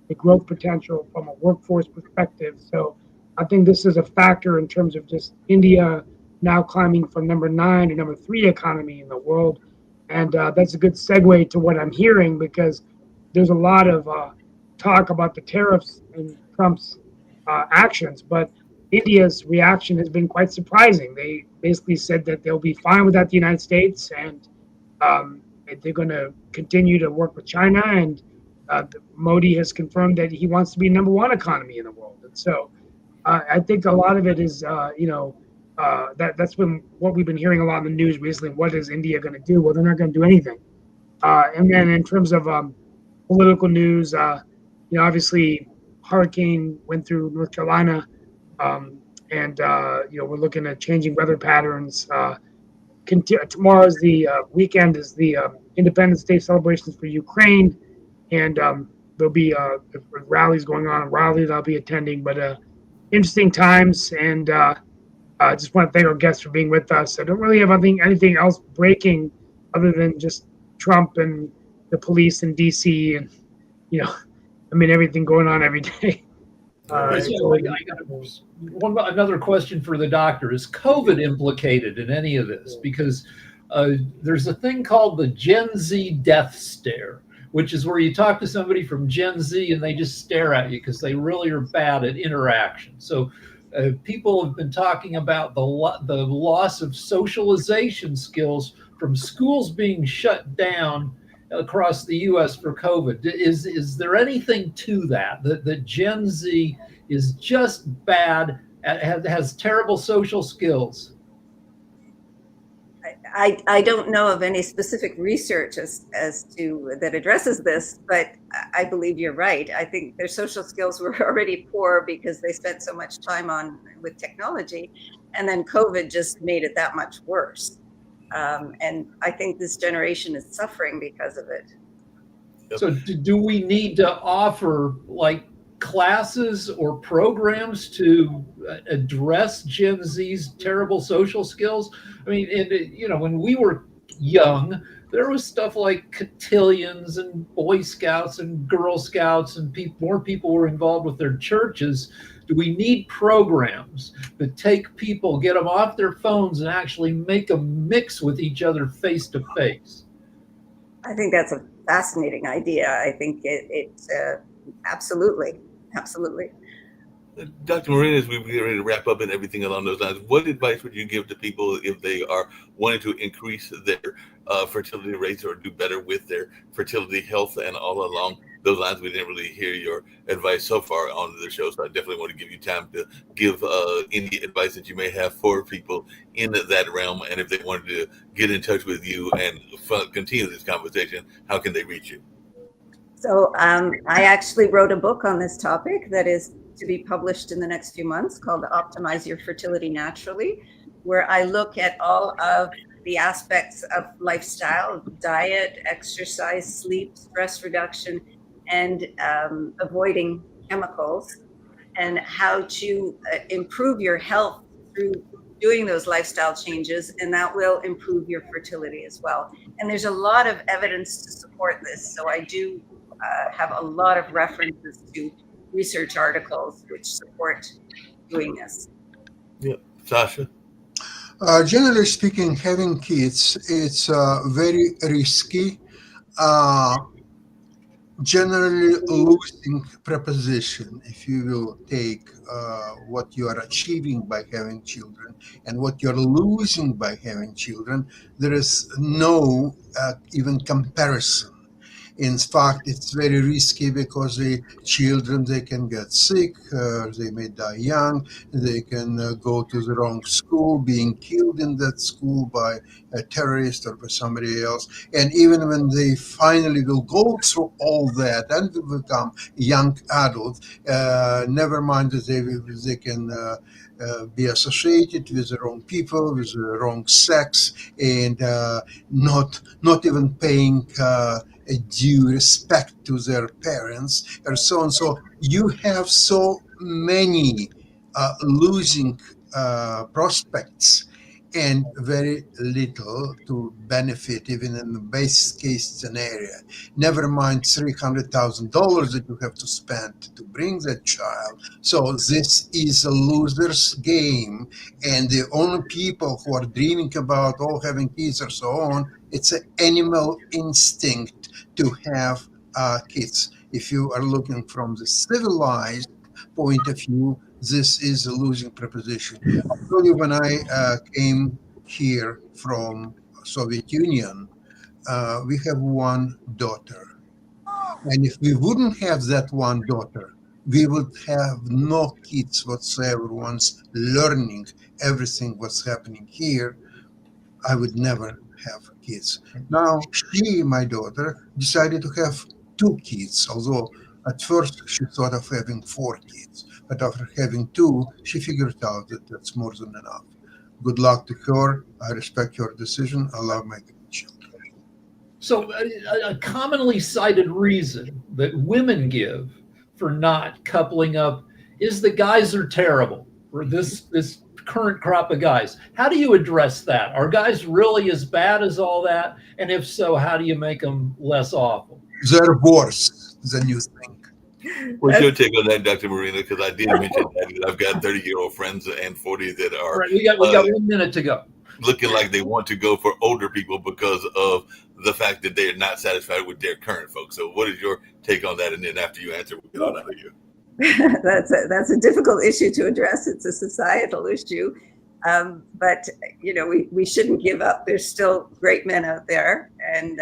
the growth potential from a workforce perspective. So I think this is a factor in terms of just India now climbing from number 9 to number 3 economy in the world. And that's a good segue to what I'm hearing, because there's a lot of talk about the tariffs and Trump's actions, but India's reaction has been quite surprising. They basically said that they'll be fine without the United States, and they're going to continue to work with China, and Modi has confirmed that he wants to be number 1 economy in the world. And so I think a lot of it is, that's been what we've been hearing a lot in the news recently. What is India going to do? Well, they're not going to do anything. And then in terms of political news, obviously hurricane went through North Carolina, and we're looking at changing weather patterns. Tomorrow is the weekend is the Independence Day celebrations for Ukraine. And there'll be rallies going on in Raleigh that I'll be attending. But interesting times, and I just want to thank our guests for being with us. I don't really have anything else breaking other than just Trump and the police in D.C. and everything going on every day. Another question for the doctor: is COVID implicated in any of this? Because there's a thing called the Gen Z death stare, which is where you talk to somebody from Gen Z and they just stare at you because they really are bad at interaction. So people have been talking about the loss of socialization skills from schools being shut down across the U.S. for COVID. Is there anything to that Gen Z is just bad at, has terrible social skills? I don't know of any specific research as to that addresses this, but I believe you're right. I think their social skills were already poor because they spent so much time with technology, and then COVID just made it that much worse. And I think this generation is suffering because of it. So do we need to offer like classes or programs to address Gen Z's terrible social skills? I mean, when we were young, there was stuff like cotillions and Boy Scouts and Girl Scouts, and more people were involved with their churches. Do we need programs that take people, get them off their phones, and actually make them mix with each other face to face? I think that's a fascinating idea. I think it's absolutely. Dr. Marina, as we get ready to wrap up and everything along those lines, what advice would you give to people if they are wanting to increase their fertility rates or do better with their fertility health? And all along those lines, we didn't really hear your advice so far on the show, so I definitely want to give you time to give any advice that you may have for people in that realm. And if they wanted to get in touch with you and continue this conversation, how can they reach you? So I actually wrote a book on this topic that is to be published in the next few months called Optimize Your Fertility Naturally, where I look at all of the aspects of lifestyle, diet, exercise, sleep, stress reduction, and avoiding chemicals, and how to improve your health through doing those lifestyle changes, and that will improve your fertility as well. And there's a lot of evidence to support this. So I do have a lot of references to research articles which support doing this. Yeah, Sasha? Generally speaking, having kids, it's very risky. Generally losing preposition, if you will take what you are achieving by having children and what you're losing by having children, there is no even comparison. In fact, it's very risky because the children, they can get sick, they may die young, they can go to the wrong school, being killed in that school by a terrorist or by somebody else. And even when they finally will go through all that and will become young adults, never mind that they can be associated with the wrong people, with the wrong sex, and not even paying a due respect to their parents, and so on. So you have so many losing prospects and very little to benefit, even in the best case scenario. Never mind $300,000 that you have to spend to bring that child. So this is a loser's game, and the only people who are dreaming about having kids or so on, it's an animal instinct to have kids. If you are looking from the civilized point of view, this is a losing proposition. I'll tell you, when I came here from Soviet Union, we have one daughter. And if we wouldn't have that one daughter, we would have no kids whatsoever. Once learning everything what's happening here, I would never have kids. Now, my daughter, decided to have 2 kids, although at first she thought of having 4 kids. But after having 2, she figured out that that's more than enough. Good luck to her. I respect your decision. I love my children. So a commonly cited reason that women give for not coupling up is that guys are terrible, or this current crop of guys. How do you address that? Are guys really as bad as all that? And if so, how do you make them less awful? They're worse than you think. What's your take on that, Dr. Marina? Because I did mention that I've got 30-year-old friends and 40 that are. Right, we got 1 minute to go. Looking like they want to go for older people because of the fact that they're not satisfied with their current folks. So what is your take on that? And then after you answer, we'll get on out of you. That's a difficult issue to address. It's a societal issue. But, we shouldn't give up. There's still great men out there. And,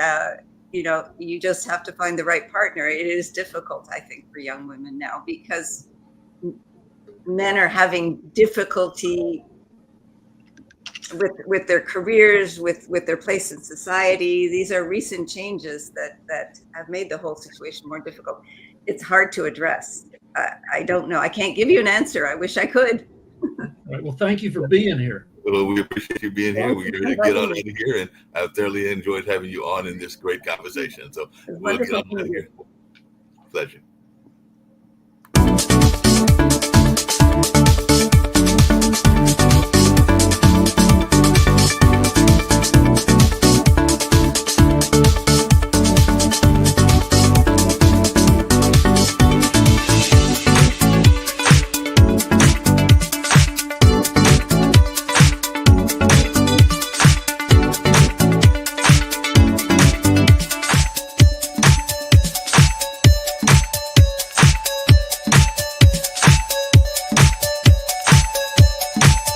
you just have to find the right partner. It is difficult, I think, for young women now because men are having difficulty with their careers, with their place in society. These are recent changes that have made the whole situation more difficult. It's hard to address. I don't know. I can't give you an answer. I wish I could. All right. Well, thank you for being here. Well, we appreciate you being here. We're going to get on out of here, and I've thoroughly enjoyed having you on in this great conversation. So we'll get on out of here. Pleasure.